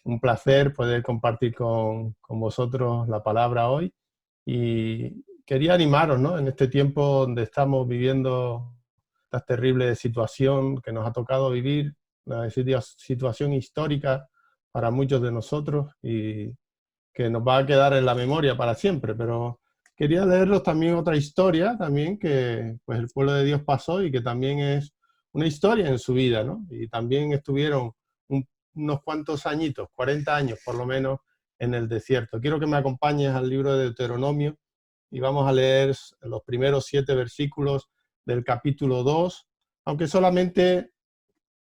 un placer poder compartir con vosotros la palabra hoy. Y quería animaros, ¿no? En este tiempo donde estamos viviendo esta terrible situación que nos ha tocado vivir, una situación histórica para muchos de nosotros y que nos va a quedar en la memoria para siempre. Pero quería leeros también otra historia también que pues, el pueblo de Dios pasó y que también es una historia en su vida, ¿no? Y también estuvieron unos cuantos añitos, 40 años por lo menos, en el desierto. Quiero que me acompañes al libro de Deuteronomio y vamos a leer los primeros 7 versículos del capítulo 2, aunque solamente,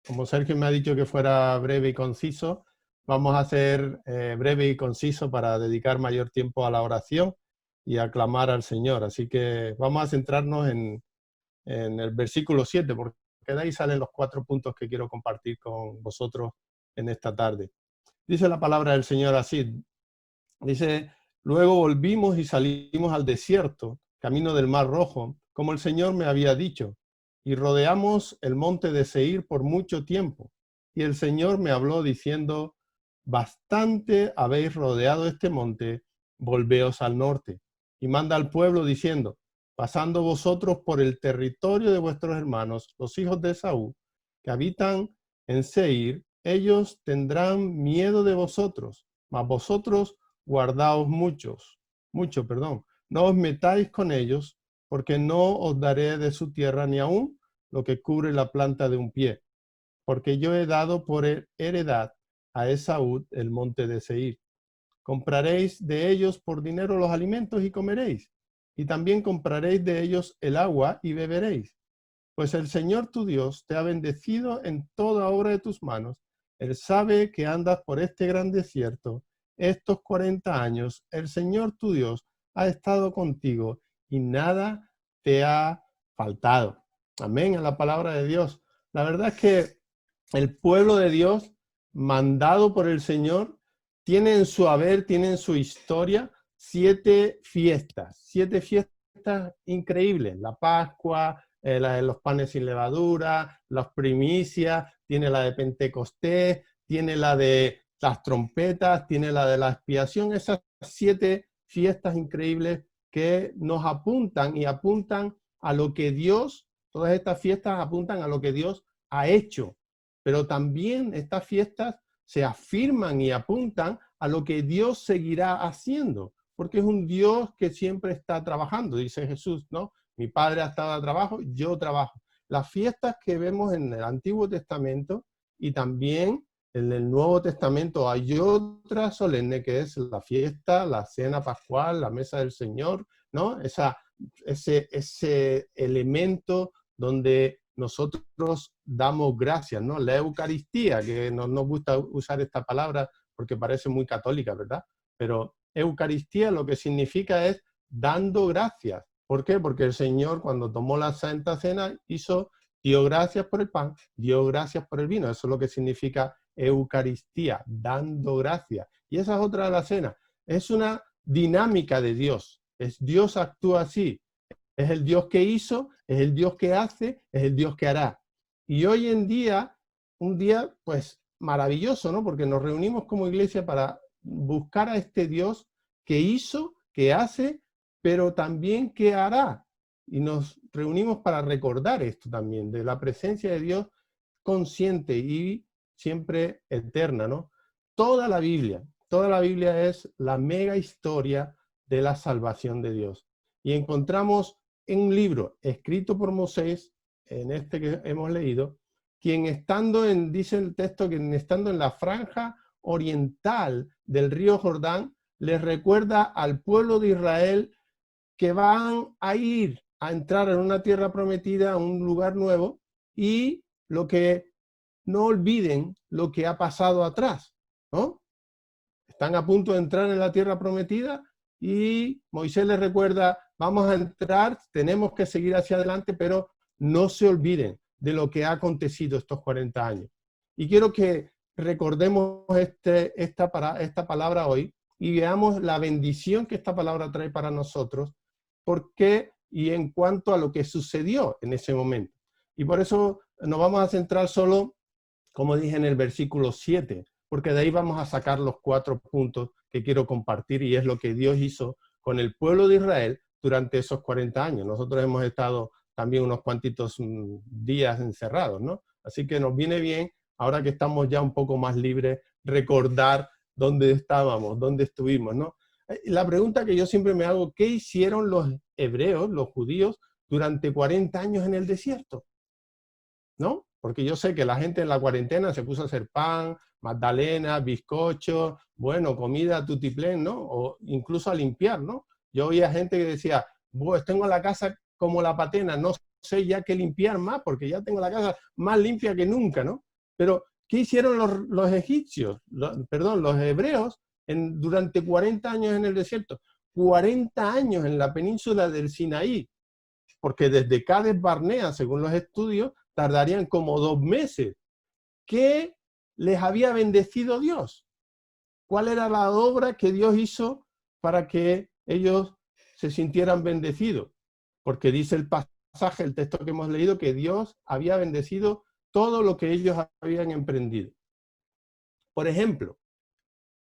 como Sergio me ha dicho que fuera breve y conciso, vamos a ser breve y conciso para dedicar mayor tiempo a la oración y a clamar al Señor. Así que vamos a centrarnos en el versículo 7, porque de ahí salen los 4 puntos que quiero compartir con vosotros en esta tarde. Dice la palabra del Señor así, dice: luego volvimos y salimos al desierto, camino del Mar Rojo, como el Señor me había dicho, y rodeamos el monte de Seir por mucho tiempo. Y el Señor me habló diciendo: bastante habéis rodeado este monte, volveos al norte. Y manda al pueblo diciendo: pasando vosotros por el territorio de vuestros hermanos, los hijos de Esaú, que habitan en Seir, ellos tendrán miedo de vosotros, mas vosotros guardaos mucho, no os metáis con ellos, porque no os daré de su tierra ni aún lo que cubre la planta de un pie, porque yo he dado por heredad a Esaú el monte de Seir. Compraréis de ellos por dinero los alimentos y comeréis, y también compraréis de ellos el agua y beberéis. Pues el Señor tu Dios te ha bendecido en toda obra de tus manos. Él sabe que andas por este gran desierto. Estos 40 años el Señor tu Dios ha estado contigo y nada te ha faltado. Amén, a la palabra de Dios. La verdad es que el pueblo de Dios, mandado por el Señor, tiene en su haber, tiene en su historia 7 fiestas increíbles. La Pascua, la de los panes sin levadura, las primicias, tiene la de Pentecostés, tiene la de las trompetas, tiene la de la expiación. Esas 7 fiestas increíbles que nos apuntan y apuntan a lo que Dios, todas estas fiestas apuntan a lo que Dios ha hecho. Pero también estas fiestas se afirman y apuntan a lo que Dios seguirá haciendo, porque es un Dios que siempre está trabajando, dice Jesús, ¿no? Mi Padre ha estado a trabajo, yo trabajo. Las fiestas que vemos en el Antiguo Testamento y también en el Nuevo Testamento hay otra solemne que es la fiesta, la cena pascual, la mesa del Señor, ¿no? Ese elemento donde nosotros damos gracias, ¿no? La Eucaristía, que no nos gusta usar esta palabra porque parece muy católica, ¿verdad? Pero Eucaristía lo que significa es dando gracias. ¿Por qué? Porque el Señor, cuando tomó la Santa Cena, dio gracias por el pan, dio gracias por el vino. Eso es lo que significa Eucaristía, dando gracias. Y esa es otra de la cena. Es una dinámica de Dios. Dios actúa así. Es el Dios que hizo, es el Dios que hace, es el Dios que hará. Y hoy en día, un día pues maravilloso, ¿no? Porque nos reunimos como iglesia para buscar a este Dios que hizo, que hace, pero también que hará. Y nos reunimos para recordar esto también, de la presencia de Dios consciente y siempre eterna, ¿no? Toda la Biblia es la mega historia de la salvación de Dios. Y encontramos en un libro escrito por Moisés, en este que hemos leído, quien dice el texto, quien estando en la franja oriental del río Jordán, les recuerda al pueblo de Israel que van a ir a entrar en una tierra prometida, a un lugar nuevo, y lo que no olviden lo que ha pasado atrás, ¿no? Están a punto de entrar en la tierra prometida y Moisés les recuerda: vamos a entrar, tenemos que seguir hacia adelante, pero no se olviden de lo que ha acontecido estos 40 años. Y quiero que recordemos esta palabra hoy y veamos la bendición que esta palabra trae para nosotros, por qué y en cuanto a lo que sucedió en ese momento. Y por eso nos vamos a centrar solo, como dije en el versículo 7, porque de ahí vamos a sacar los 4 puntos que quiero compartir, y es lo que Dios hizo con el pueblo de Israel durante esos 40 años. Nosotros hemos estado también unos cuantitos días encerrados, ¿no? Así que nos viene bien, ahora que estamos ya un poco más libres, recordar dónde estábamos, dónde estuvimos, ¿no? La pregunta que yo siempre me hago, ¿qué hicieron los hebreos, los judíos, durante 40 años en el desierto? ¿No? Porque yo sé que la gente en la cuarentena se puso a hacer pan, magdalena, bizcocho, bueno, comida tutiplén, ¿no? O incluso a limpiar, ¿no? Yo oía gente que decía, pues tengo la casa como la patena, no sé ya qué limpiar más, porque ya tengo la casa más limpia que nunca, ¿no? Pero, ¿qué hicieron los egipcios, los hebreos, durante 40 años en el desierto? 40 años en la península del Sinaí, porque desde Cades Barnea, según los estudios, tardarían como 2 meses. ¿Qué les había bendecido Dios? ¿Cuál era la obra que Dios hizo para que ellos se sintieran bendecidos? Porque dice el pasaje, el texto que hemos leído, que Dios había bendecido todo lo que ellos habían emprendido. Por ejemplo,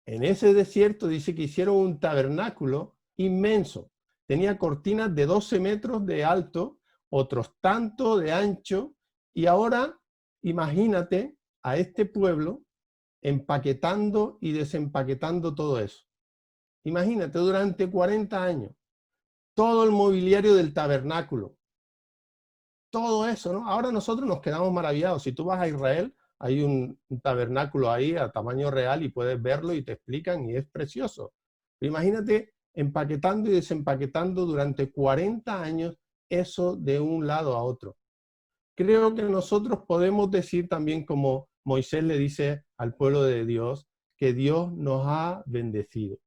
en ese desierto dice que hicieron un tabernáculo inmenso. Tenía cortinas de 12 metros de alto, otros tanto de ancho, y ahora imagínate a este pueblo empaquetando y desempaquetando todo eso. Imagínate, durante 40 años, todo el mobiliario del tabernáculo, todo eso, ¿no? Ahora nosotros nos quedamos maravillados. Si tú vas a Israel, hay un tabernáculo ahí a tamaño real y puedes verlo y te explican y es precioso. Pero imagínate empaquetando y desempaquetando durante 40 años eso de un lado a otro. Creo que nosotros podemos decir también, como Moisés le dice al pueblo de Dios, que Dios nos ha bendecido.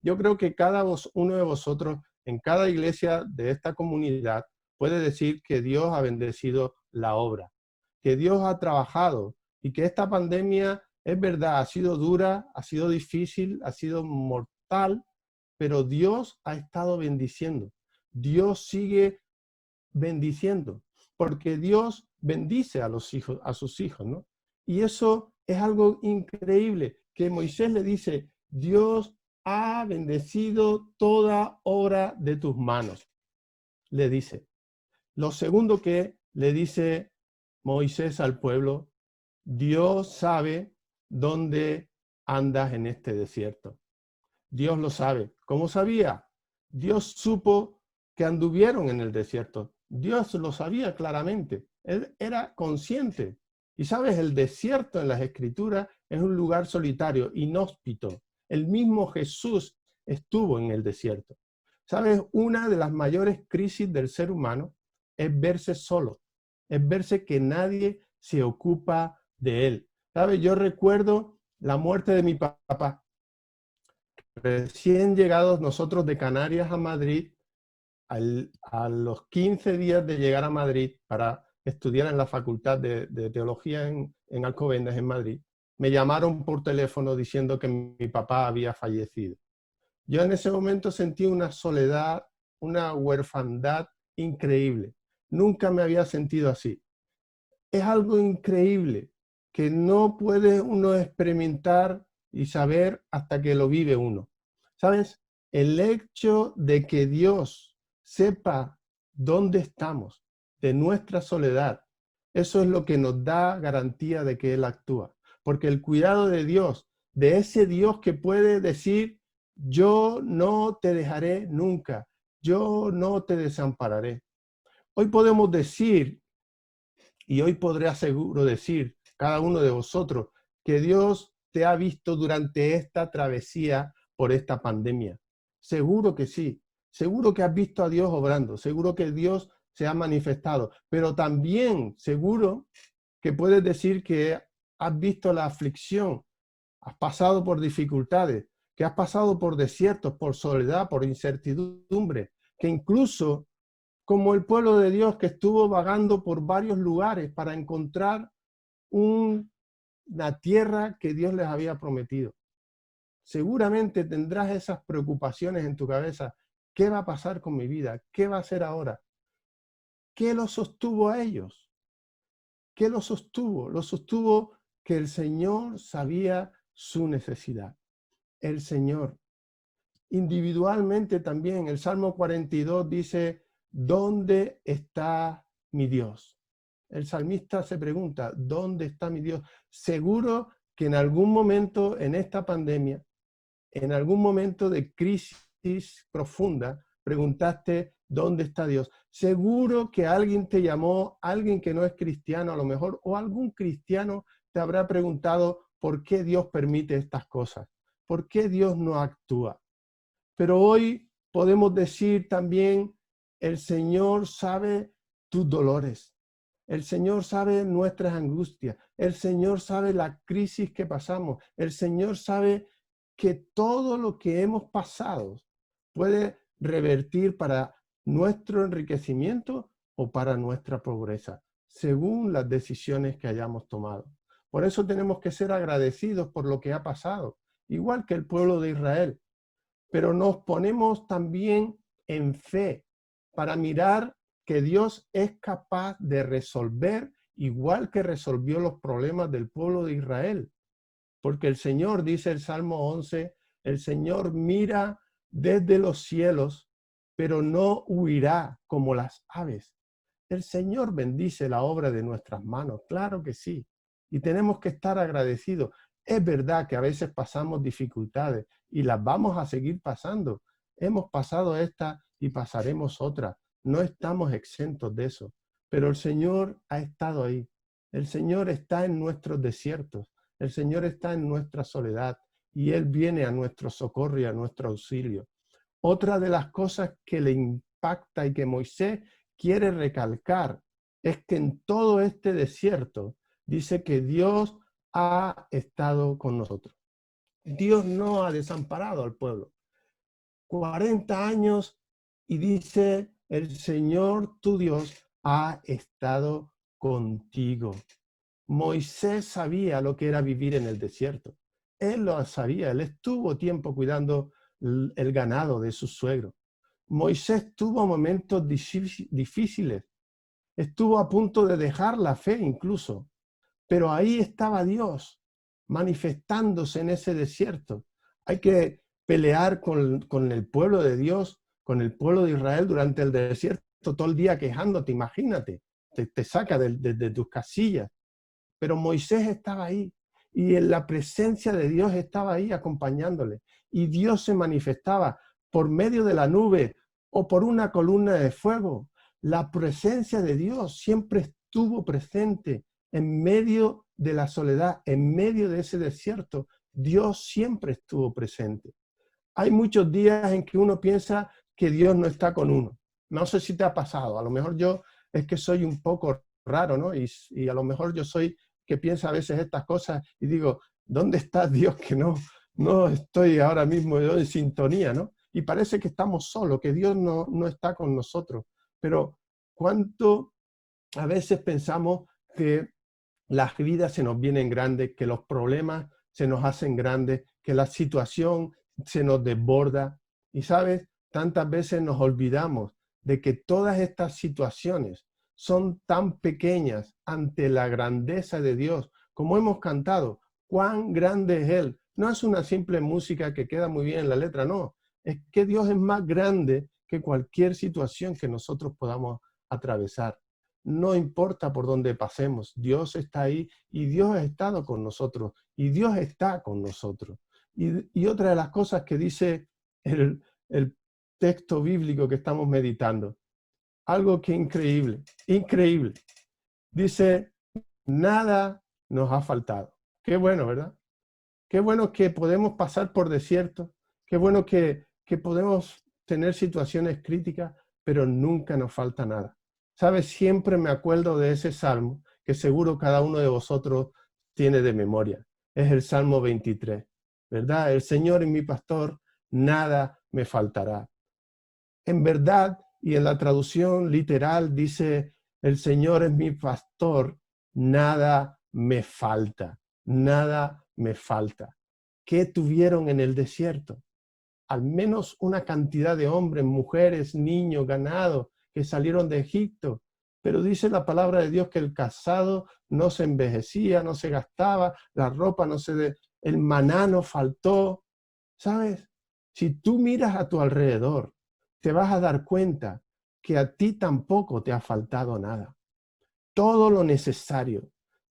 Yo creo que cada uno de vosotros en cada iglesia de esta comunidad puede decir que Dios ha bendecido la obra, que Dios ha trabajado y que esta pandemia es verdad, ha sido dura, ha sido difícil, ha sido mortal, pero Dios ha estado bendiciendo. Dios sigue bendiciendo, porque Dios bendice a los hijos, a sus hijos, ¿no? Y eso es algo increíble, que Moisés le dice, Dios ha bendecido toda obra de tus manos, le dice. Lo segundo que le dice Moisés al pueblo, Dios sabe dónde andas en este desierto. Dios lo sabe. ¿Cómo sabía? Dios supo que anduvieron en el desierto. Dios lo sabía claramente. Él era consciente. Y sabes, el desierto en las Escrituras es un lugar solitario, inhóspito. El mismo Jesús estuvo en el desierto. Sabes, una de las mayores crisis del ser humano es verse solo, es verse que nadie se ocupa de él. ¿Sabes? Yo recuerdo la muerte de mi papá. Recién llegados nosotros de Canarias a Madrid, a los 15 días de llegar a Madrid para estudiar en la Facultad de Teología en Alcobendas, en Madrid, me llamaron por teléfono diciendo que mi papá había fallecido. Yo en ese momento sentí una soledad, una huerfandad increíble. Nunca me había sentido así. Es algo increíble que no puede uno experimentar y saber hasta que lo vive uno. ¿Sabes? El hecho de que Dios sepa dónde estamos, de nuestra soledad, eso es lo que nos da garantía de que Él actúa. Porque el cuidado de Dios, de ese Dios que puede decir, yo no te dejaré nunca, yo no te desampararé. Hoy podemos decir, y hoy podré seguro decir, cada uno de vosotros, que Dios te ha visto durante esta travesía por esta pandemia. Seguro que sí. Seguro que has visto a Dios obrando. Seguro que Dios se ha manifestado. Pero también seguro que puedes decir que has visto la aflicción, has pasado por dificultades, que has pasado por desiertos, por soledad, por incertidumbre, que incluso como el pueblo de Dios que estuvo vagando por varios lugares para encontrar una tierra que Dios les había prometido. Seguramente tendrás esas preocupaciones en tu cabeza. ¿Qué va a pasar con mi vida? ¿Qué va a hacer ahora? ¿Qué los sostuvo a ellos? ¿Qué los sostuvo? Los sostuvo que el Señor sabía su necesidad. El Señor. Individualmente también, el Salmo 42 dice, ¿dónde está mi Dios? El salmista se pregunta, ¿dónde está mi Dios? Seguro que en algún momento en esta pandemia, en algún momento de crisis profunda, preguntaste, ¿dónde está Dios? Seguro que alguien te llamó, alguien que no es cristiano a lo mejor, o algún cristiano te habrá preguntado, ¿por qué Dios permite estas cosas? ¿Por qué Dios no actúa? Pero hoy podemos decir también, el Señor sabe tus dolores. El Señor sabe nuestras angustias. El Señor sabe la crisis que pasamos. El Señor sabe que todo lo que hemos pasado puede revertir para nuestro enriquecimiento o para nuestra pobreza, según las decisiones que hayamos tomado. Por eso tenemos que ser agradecidos por lo que ha pasado, igual que el pueblo de Israel. Pero nos ponemos también en fe para mirar que Dios es capaz de resolver igual que resolvió los problemas del pueblo de Israel. Porque el Señor, dice el Salmo 11, el Señor mira desde los cielos, pero no huirá como las aves. El Señor bendice la obra de nuestras manos, claro que sí. Y tenemos que estar agradecidos. Es verdad que a veces pasamos dificultades y las vamos a seguir pasando. Hemos pasado esta y pasaremos otra. No estamos exentos de eso. Pero el Señor ha estado ahí. El Señor está en nuestros desiertos. El Señor está en nuestra soledad y Él viene a nuestro socorro y a nuestro auxilio. Otra de las cosas que le impacta y que Moisés quiere recalcar es que en todo este desierto dice que Dios ha estado con nosotros. Dios no ha desamparado al pueblo. 40 años y dice, el Señor tu Dios ha estado contigo. Moisés sabía lo que era vivir en el desierto. Él lo sabía, él estuvo tiempo cuidando el ganado de su suegro. Moisés tuvo momentos difíciles, estuvo a punto de dejar la fe incluso, pero ahí estaba Dios manifestándose en ese desierto. Hay que pelear con el pueblo de Dios, con el pueblo de Israel durante el desierto, todo el día quejándote, imagínate, te saca de tus casillas. Pero Moisés estaba ahí y en la presencia de Dios estaba ahí acompañándole. Y Dios se manifestaba por medio de la nube o por una columna de fuego. La presencia de Dios siempre estuvo presente en medio de la soledad, en medio de ese desierto. Dios siempre estuvo presente. Hay muchos días en que uno piensa que Dios no está con uno. No sé si te ha pasado. A lo mejor yo es que soy un poco raro, ¿no? Y a lo mejor yo soy que piensa a veces estas cosas y digo, ¿dónde está Dios que no estoy ahora mismo yo en sintonía, ¿no? Y parece que estamos solos, que Dios no está con nosotros. Pero ¿cuánto a veces pensamos que las vidas se nos vienen grandes, que los problemas se nos hacen grandes, que la situación se nos desborda? Y sabes, tantas veces nos olvidamos de que todas estas situaciones son tan pequeñas ante la grandeza de Dios, como hemos cantado, cuán grande es Él. No es una simple música que queda muy bien en la letra, no. Es que Dios es más grande que cualquier situación que nosotros podamos atravesar. No importa por dónde pasemos, Dios está ahí y Dios ha estado con nosotros y Dios está con nosotros. Y otra de las cosas que dice el texto bíblico que estamos meditando, algo que increíble, increíble. Dice, nada nos ha faltado. Qué bueno, ¿verdad? Qué bueno que podemos pasar por desiertos, qué bueno que podemos tener situaciones críticas, pero nunca nos falta nada. ¿Sabes? Siempre me acuerdo de ese salmo que seguro cada uno de vosotros tiene de memoria. Es el Salmo 23, ¿verdad? El Señor es mi pastor, nada me faltará. En verdad, y en la traducción literal dice, el Señor es mi pastor, nada me falta, nada me falta. ¿Qué tuvieron en el desierto? Al menos una cantidad de hombres, mujeres, niños, ganado que salieron de Egipto. Pero dice la palabra de Dios que el calzado no se envejecía, no se gastaba, la ropa no se el maná nos faltó, ¿sabes? Si tú miras a tu alrededor, te vas a dar cuenta que a ti tampoco te ha faltado nada. Todo lo necesario,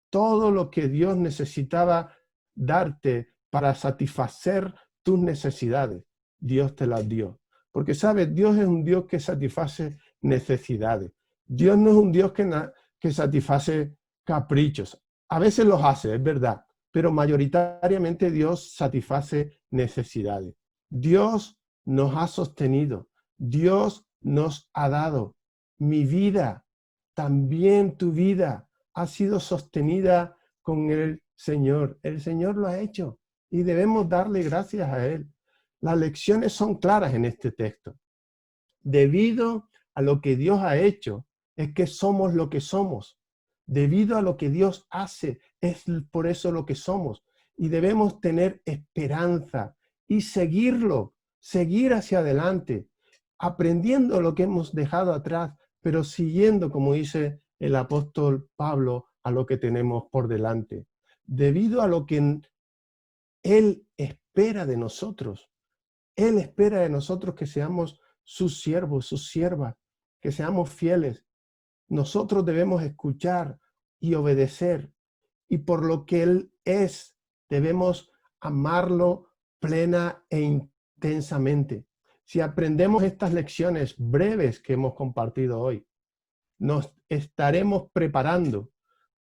todo lo que Dios necesitaba darte para satisfacer tus necesidades, Dios te las dio. Porque, ¿sabes? Dios es un Dios que satisface necesidades. Dios no es un Dios que satisface caprichos. A veces los hace, es verdad, pero mayoritariamente Dios satisface necesidades. Dios nos ha sostenido. Dios nos ha dado. Mi vida, también tu vida ha sido sostenida con el Señor. El Señor lo ha hecho y debemos darle gracias a Él. Las lecciones son claras en este texto. Debido a lo que Dios ha hecho, es que somos lo que somos. Debido a lo que Dios hace, es por eso lo que somos. Y debemos tener esperanza y seguirlo, seguir hacia adelante, aprendiendo lo que hemos dejado atrás, pero siguiendo, como dice el apóstol Pablo, a lo que tenemos por delante. Debido a lo que Él espera de nosotros. Él espera de nosotros que seamos sus siervos, sus siervas, que seamos fieles. Nosotros debemos escuchar y obedecer. Y por lo que Él es, debemos amarlo plena e intensamente. Si aprendemos estas lecciones breves que hemos compartido hoy, nos estaremos preparando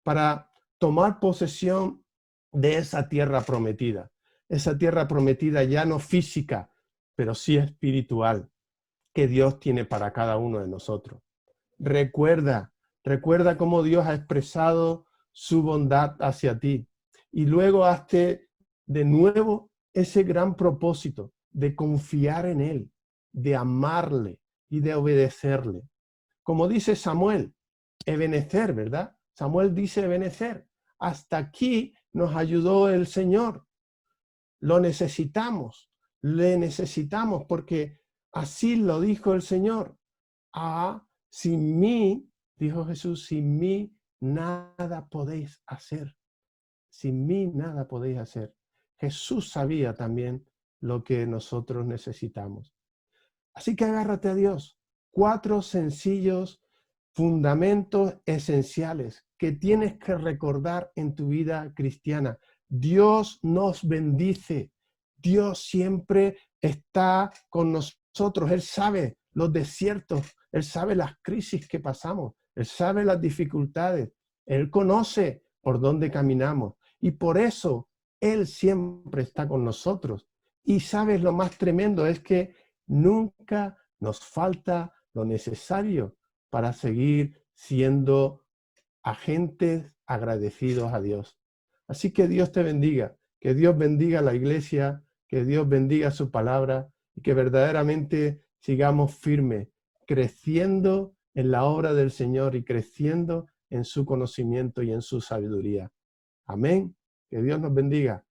para tomar posesión de esa tierra prometida. Esa tierra prometida ya no física, pero sí espiritual, que Dios tiene para cada uno de nosotros. Recuerda cómo Dios ha expresado su bondad hacia ti. Y luego hazte de nuevo ese gran propósito de confiar en Él, de amarle y de obedecerle. Como dice Samuel, ebenecer, ¿verdad? Samuel dice ebenecer. Hasta aquí nos ayudó el Señor. Lo necesitamos, le necesitamos porque así lo dijo el Señor. Sin mí, dijo Jesús, sin mí nada podéis hacer. Sin mí nada podéis hacer. Jesús sabía también lo que nosotros necesitamos. Así que agárrate a Dios. 4 sencillos fundamentos esenciales que tienes que recordar en tu vida cristiana. Dios nos bendice. Dios siempre está con nosotros. Él sabe los desiertos. Él sabe las crisis que pasamos. Él sabe las dificultades. Él conoce por dónde caminamos. Y por eso Él siempre está con nosotros. Y sabes, lo más tremendo es que nunca nos falta lo necesario para seguir siendo agentes agradecidos a Dios. Así que Dios te bendiga, que Dios bendiga la iglesia, que Dios bendiga su palabra y que verdaderamente sigamos firmes, creciendo en la obra del Señor y creciendo en su conocimiento y en su sabiduría. Amén. Que Dios nos bendiga.